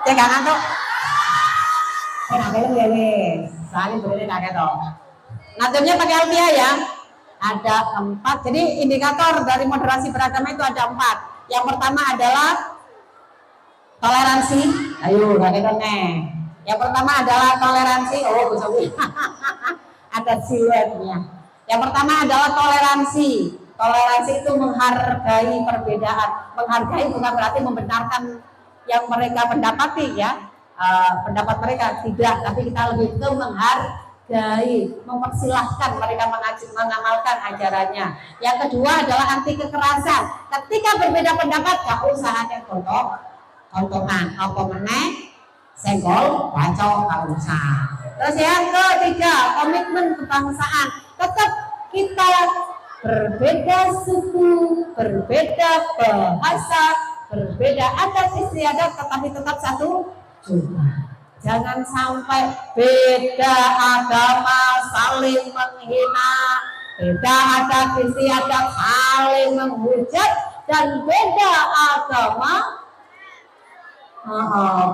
Cek gak ngantuk? Nah, ini soalnya berdiri kaget dong. Ngaturnya pakai Alfia ya. Ada 4. Jadi indikator dari moderasi beragama itu ada 4. Yang pertama adalah toleransi. Ayo, kaget dong nih. Yang pertama adalah toleransi. Oh, ada siluetnya. Yang pertama adalah toleransi. Toleransi itu menghargai perbedaan. Menghargai bukan berarti membenarkan yang mereka pendapati ya. Pendapat mereka tidak, tapi kita lebih ke menghargai, mempersilahkan mereka mengamalkan ajarannya. Yang kedua adalah anti kekerasan. Ketika berbeda pendapat, gak usah ada kontongan, apa meneh, senggol, bacok, gak usah. Terus yang ketiga, komitmen kebangsaan. Tetap kita berbeda suku, berbeda bahasa, berbeda adat istiadat, tetapi tetap satu juga. Jangan sampai beda agama saling menghina, beda adat istiadat saling menghujat, dan beda agama,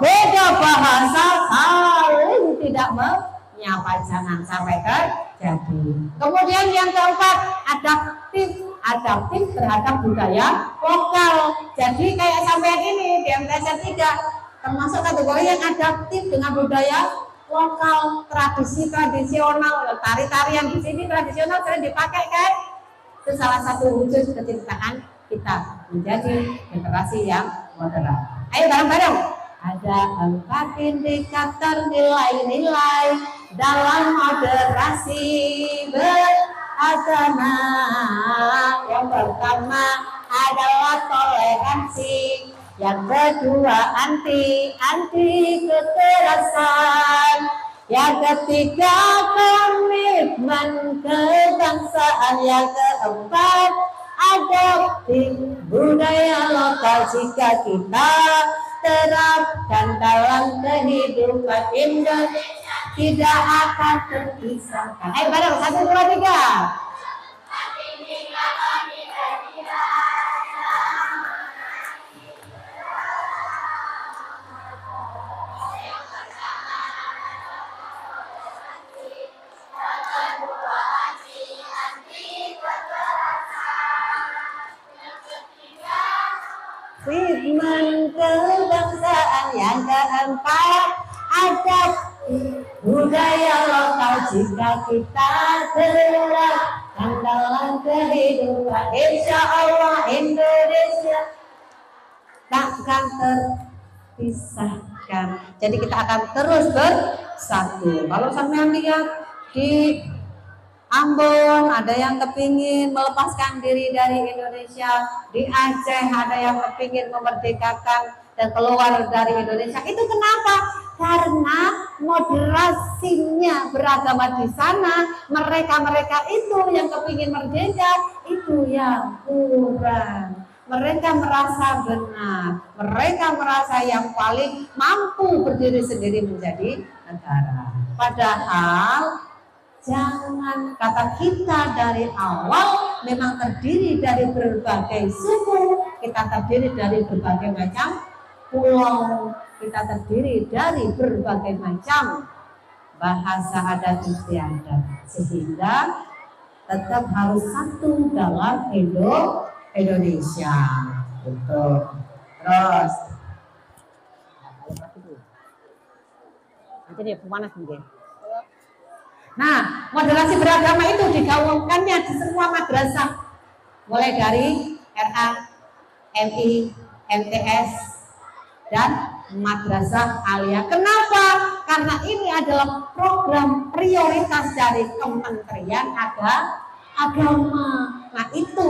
beda bahasa saling tidak menyapa. Jangan sampai terjadi. Kemudian yang keempat, adaptif terhadap budaya lokal. Jadi kayak sampean ini di MTS 3 termasuk kategori yang adaptif dengan budaya lokal, tradisi tradisional, tarian di sini tradisional sering dipakai kan? Itu salah satu wujud kecintaan kita menjadi generasi yang moderat. Ayo bareng-bareng. Ada 4 indikator nilai-nilai dalam moderasi beragama. Yang pertama adalah toleransi. Yang kedua anti kekerasan. Yang ketiga komitmen kebangsaan. Yang keempat adaptif budaya lokal. Jika kita terapkan dalam kehidupan Indonesia, tidak akan terpisahkan. Ayo bareng 1, 2, 3. Komitmen kebangsaan. Yang keempat adaptif budaya lokal. Jika kita terapkan dalam kehidupan, insya Allah Indonesia takkan terpisahkan. Jadi kita akan terus bersatu. Kalau sampean lihat di Ambon ada yang kepingin melepaskan diri dari Indonesia, di Aceh ada yang kepingin memerdekakan dan keluar dari Indonesia. Itu kenapa? Karena moderasinya beragama di sana, mereka itu yang kepingin merdeka itu yang kurang. Mereka merasa benar, mereka merasa yang paling mampu berdiri sendiri menjadi negara. Padahal jangan, kata kita dari awal memang terdiri dari berbagai suku, kita terdiri dari berbagai macam pulau, kita terdiri dari berbagai macam bahasa adat istiadat, sehingga tetap harus satu dalam Indonesia. Betul. Terus nanti dia panas mungkin. Nah, moderasi beragama itu digaungkannya di semua madrasah, mulai dari RA, MI, MTS, dan madrasah alia. Kenapa? Karena ini adalah program prioritas dari Kementerian Agama. Nah, itu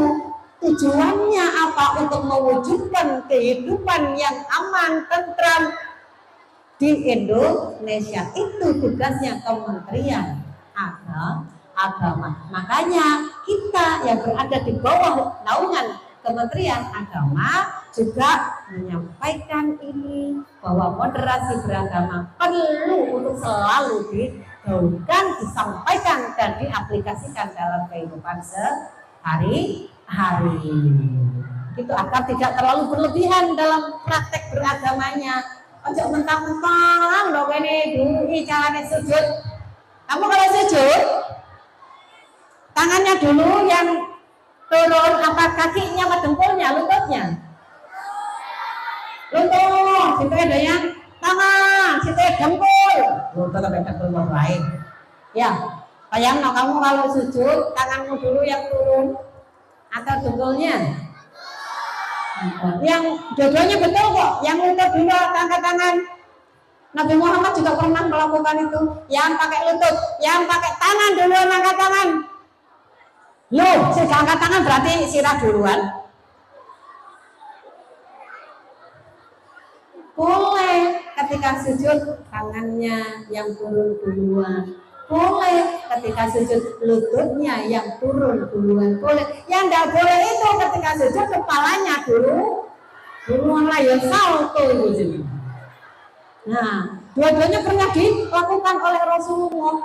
tujuannya apa? Untuk mewujudkan kehidupan yang aman, tentram di Indonesia. Itu tugasnya Kementerian Agama. Makanya kita yang berada di bawah naungan Kementerian Agama juga menyampaikan ini, bahwa moderasi beragama perlu untuk selalu digaungkan, disampaikan dan diaplikasikan dalam kehidupan sehari-hari. Itu agar tidak terlalu berlebihan dalam praktek beragamanya. Ojo mentang-mentang dong ini dulu caranya sujud. Kamu kalau sujud, tangannya dulu yang turun, apa kakinya apa dengkulnya, lututnya? Lutut, situ ada yang tangan, situ ada dengkul. Lutut ada dengkul lain. Ya, bayang no, kamu kalau sujud, tanganmu dulu yang turun atau dengkulnya? Yang dua-duanya betul kok. Yang lutut dulu angkat tangan. Nabi Muhammad juga pernah melakukan itu. Yang pakai lutut, yang pakai tangan duluan angkat tangan. Loh, sudah angkat tangan berarti sirah duluan. Boleh ketika sujud tangannya yang turun duluan. Boleh ketika sujud lututnya yang turun duluan. Boleh. Yang tidak boleh itu ketika sujud kepalanya duluan lah ya salto itu. Nah, dua-duanya pernah dilakukan oleh Rasulullah.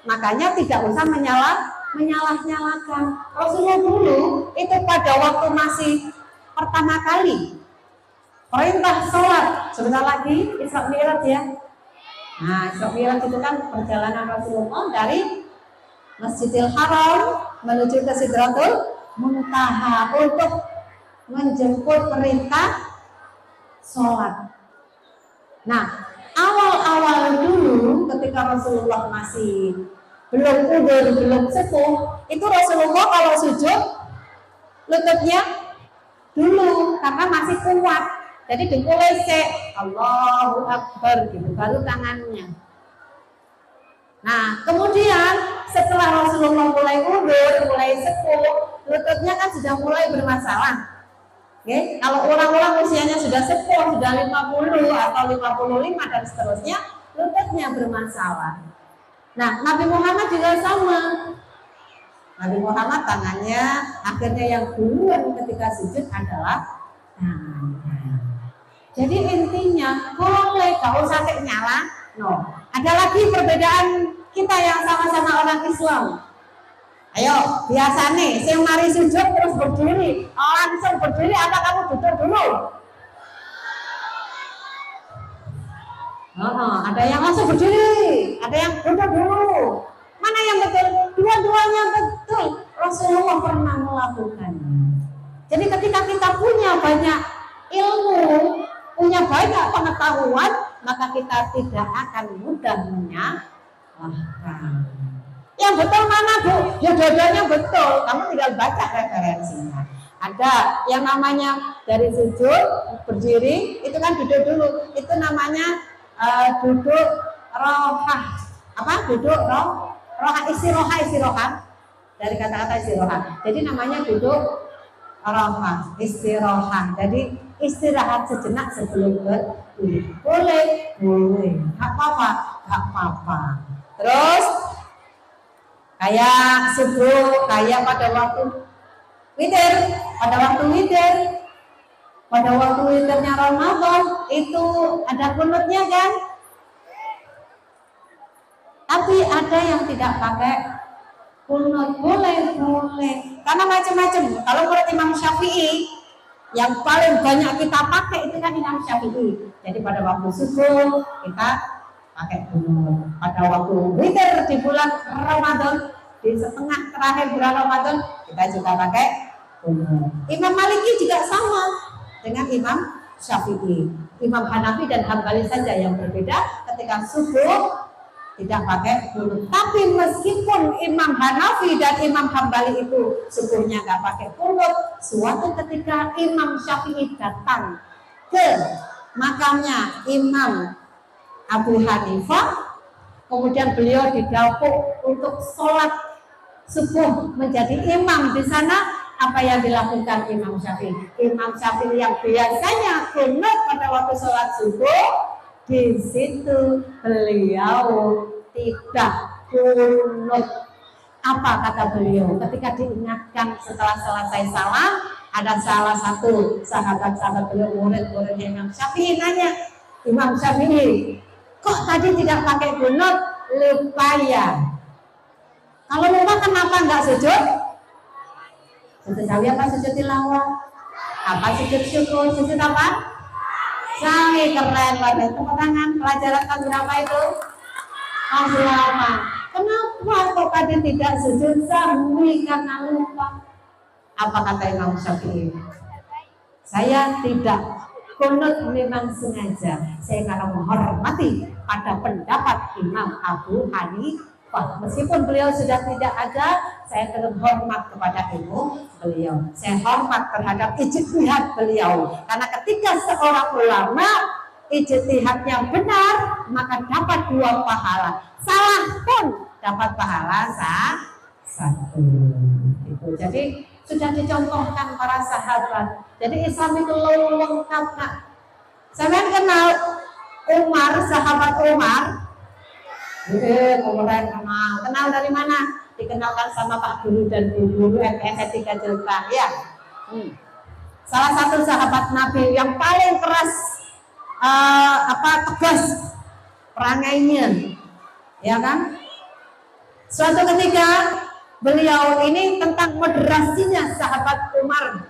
Makanya tidak usah menyalah-nyalakan. Rasulullah dulu itu pada waktu masih pertama kali perintah sholat, sebentar lagi Isra Mi'raj ya. Nah, Isra Mi'raj itu kan perjalanan Rasulullah dari Masjidil Haram menuju ke Sidratul Muntaha untuk menjemput perintah sholat. Nah, awal-awal dulu ketika Rasulullah masih belum udur, belum sepuh, itu Rasulullah kalau sujud lututnya dulu karena masih kuat. Jadi dengkulnya Allahu Akbar gitu, baru tangannya. Nah, kemudian setelah Rasulullah mulai udur, mulai sepuh, lututnya kan sudah mulai bermasalah. Oke, kalau orang-orang usianya sudah sepuh, sudah 50 atau 55 dan seterusnya, lututnya bermasalah. Nah, Nabi Muhammad juga sama. Nabi Muhammad tangannya akhirnya yang duluan ketika sujud adalah tangannya. Jadi intinya boleh, gak usah nyala. No. Ada lagi perbedaan kita yang sama-sama orang Islam. Ayo, biasa nih, saya mari sujud terus berdiri. Langsung berdiri, apa kamu duduk dulu? Ada yang langsung berdiri, ada yang duduk dulu. Mana yang betul? Dua-duanya betul. Rasulullah pernah melakukannya. Jadi ketika kita punya banyak ilmu, punya banyak pengetahuan, maka kita tidak akan mudah menyalahkan. Yang betul mana Bu? Ya dua-duanya betul. Kamu tinggal baca referensinya. Ada yang namanya dari sujud berdiri, itu kan duduk dulu. Itu namanya duduk rohah. Apa? Duduk rohah istiroha dari kata-kata istiroha. Jadi namanya duduk rohah istiroha. Jadi istirahat sejenak sebelum berdiri. Boleh, nggak apa-apa. Terus kayak subuh, kayak pada waktu witir, pada waktu witirnya Ramadan itu ada kunutnya kan? Tapi ada yang tidak pakai kunut, boleh, karena macam-macam. Kalau menurut Imam Syafi'i, yang paling banyak kita pakai itu kan Imam Syafi'i. Jadi pada waktu subuh kita pakai kunut. Pada waktu witir di bulan Ramadan, di setengah terakhir bulan Ramadan, kita juga pakai kunut. Imam Maliki juga sama dengan Imam Syafi'i. Imam Hanafi dan Hambali saja yang berbeda ketika subuh tidak pakai kunut. Tapi meskipun Imam Hanafi dan Imam Hambali itu subuhnya nggak pakai kunut, suatu ketika Imam Syafi'i datang ke makamnya Imam Abu Hanifah, kemudian beliau didapuk untuk sholat subuh menjadi imam di sana. Apa yang dilakukan Imam Syafi'i? Imam Syafi'i yang biasanya kunut pada waktu sholat subuh, di situ beliau tidak kunut. Apa kata beliau? Ketika diingatkan setelah selesai salam, ada salah satu sahabat-sahabat beliau, murid-muridnya Imam Syafi'i nanya, Imam Syafi'i, kok tadi tidak pakai kunut? Lupa ya. Kalau lupa kenapa nggak sujud? Sujud sawi apa sujud tilawah? Apa sujud syukur? Sujud apa? Sangat keren banget. Tepuk tangan. Pelajaran tahun berapa itu? Tahun 8. Kenapa kok tadi tidak sujud sahwi karena lupa? Apa kata Imam Syafi'i? Saya tidak kunut memang sengaja. Saya karena menghormati pada pendapat Imam Abu Hanifah. Meskipun beliau sudah tidak ada, saya tetap hormat kepada ilmu beliau. Saya hormat terhadap ijtihad beliau. Karena ketika seorang ulama ijtihadnya benar, maka dapat 2 pahala. Salah pun dapat pahala satu. Itu. Jadi sudah dicontohkan para sahabat. Jadi Islam itu lengkap, Nak. Saya kenal Umar, sahabat Umar. Kemudian kenal dari mana? Dikenalkan sama Pak Guru dan Bu Guru MPS 3 Jelka, ya. Salah satu sahabat Nabi yang paling keras, tegas perangainya, ya kan? Suatu ketika beliau ini tentang moderasinya sahabat Umar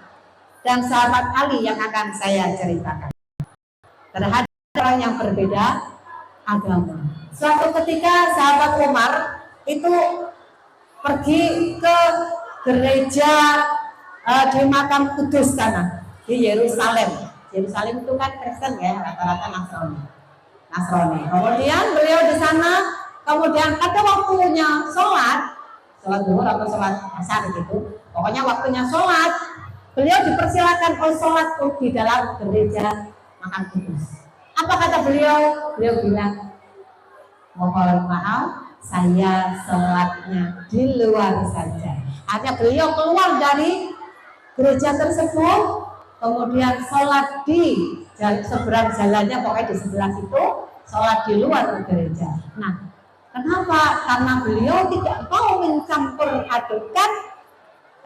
dan sahabat Ali yang akan saya ceritakan terhadap orang yang berbeda agama. Suatu ketika sahabat Umar itu pergi ke gereja di makam Kudus sana di Yerusalem. Yerusalem itu kan Kristen ya, rata-rata Nasrani. Kemudian beliau di sana, kemudian pada waktunya sholat zuhur atau sholat asar gitu. Pokoknya waktunya sholat, beliau dipersilakan sholat di dalam gereja makam Kudus. Apa kata beliau? Beliau bilang, mohon maaf, saya sholatnya di luar saja. Artinya beliau keluar dari gereja tersebut, kemudian sholat di seberang jalannya, pokoknya di sebelah situ, sholat di luar gereja. Nah, kenapa? Karena beliau tidak mau mencampur adukan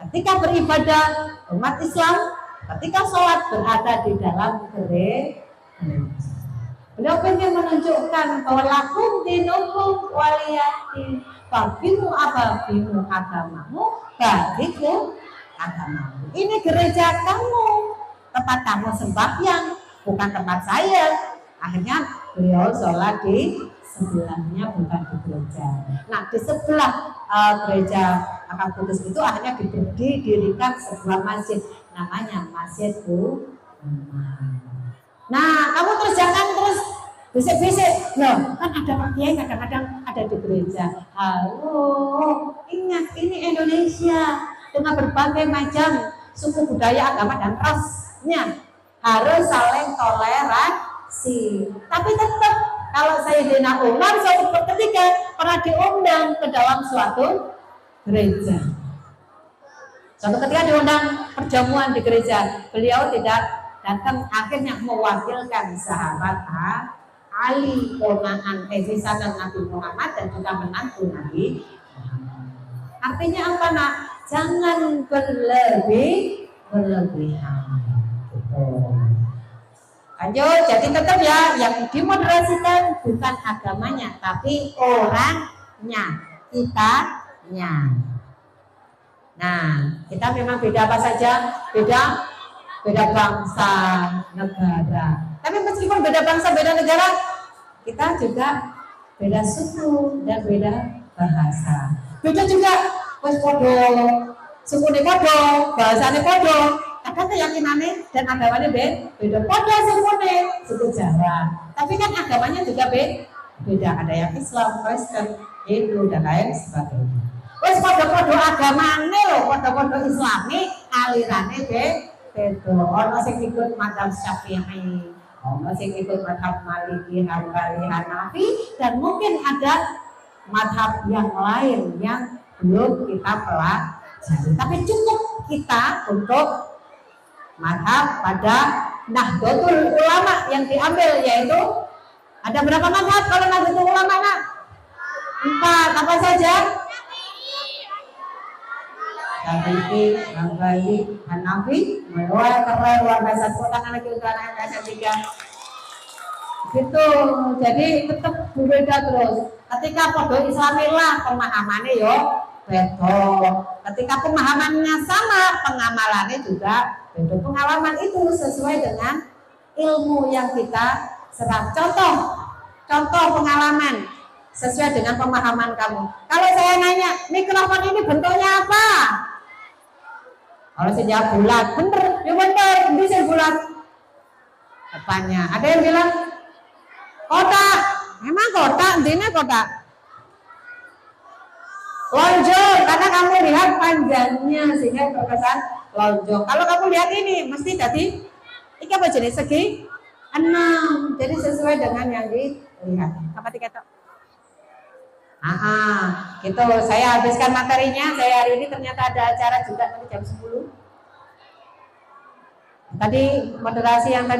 ketika beribadah umat Islam, ketika sholat berada di dalam gereja. Beliau ingin menunjukkan bahwa lakum dinukum waliyati, bagimu abagimu agamamu, bagiku agamamu. Ini gereja kamu, tempat kamu sembahyang, bukan tempat saya. Akhirnya beliau sholat di sebelahnya, bukan di gereja. Nah, di sebelah gereja makam Kudus itu akhirnya didirikan sebuah masjid, namanya Masjid Umar. Nah, kamu terus jangan terus bisik-bisik. Loh, kan ada Pak Kiai kadang-kadang ada di gereja. Halo, ingat ini Indonesia dengan berbagai macam suku budaya, agama dan rasnya harus saling toleransi. Tapi tetap kalau Sayyidina Umar suatu ketika pernah diundang ke dalam suatu gereja. Suatu ketika diundang perjamuan di gereja, beliau tidak datang, akhirnya mewakilkan sahabat Ali, ponakan dan Nabi Muhammad dan juga menantu Nabi Muhammad. Artinya apa, Nak? Jangan berlebihan. Gitu. Lanjut, jadi tetap ya yang dimoderasikan bukan agamanya, tapi orangnya, kitanya. Nah, kita memang beda apa saja? Beda bangsa, negara. Tapi meskipun beda bangsa, beda negara, kita juga beda suku dan beda bahasa. Beda juga, wes podo, suku ne podo, bahasa ne podo, ada keyakinannya dan agamanya beda. Podo suku Jawa. Tapi kan agamanya juga beda. Ada yang Islam, Kristen, Hindu dan lain sebagainya. Wes podo-podo agamane loh, podo-podo Islami, alirannya beda. Ono sing ikut mazhab Syafi'i, ono sing ikut mazhab Maliki, Hambali, Hanafi, dan mungkin ada mazhab yang lain yang belum kita pelajari. Tapi cukup kita untuk mazhab pada Nahdlatul Ulama yang diambil, yaitu ada berapa mazhab kalau Nahdlatul Ulama, Nak? 4, apa saja? Syafi'i, Hambali, Hanafi, keren luar biasa. Tangan lagi untuk anak MPS 3. Gitu. Jadi tetap berbeda terus. Ketika podo Islamilah pemahamannya yo beda. Ketika pemahamannya sama, pengamalannya juga beda. Pengalaman itu sesuai dengan ilmu yang kita serap. Contoh pengalaman sesuai dengan pemahaman kamu. Kalau saya nanya, mikrofon ini bentuknya apa? Kalau saya jawab bulat, bener, ya bener, bisa bulat. Depannya, ada yang bilang kotak, emang kotak, intinya kotak. Lonjong, karena kamu lihat panjangnya sehingga terkesan lonjong. Kalau kamu lihat ini, mesti tadi ini apa jenis segi 6, jadi sesuai dengan yang dilihat. Apa tiket? Gitu. Saya habiskan materinya. Saya hari ini ternyata ada acara juga nanti jam 10. Tadi moderasi yang tadi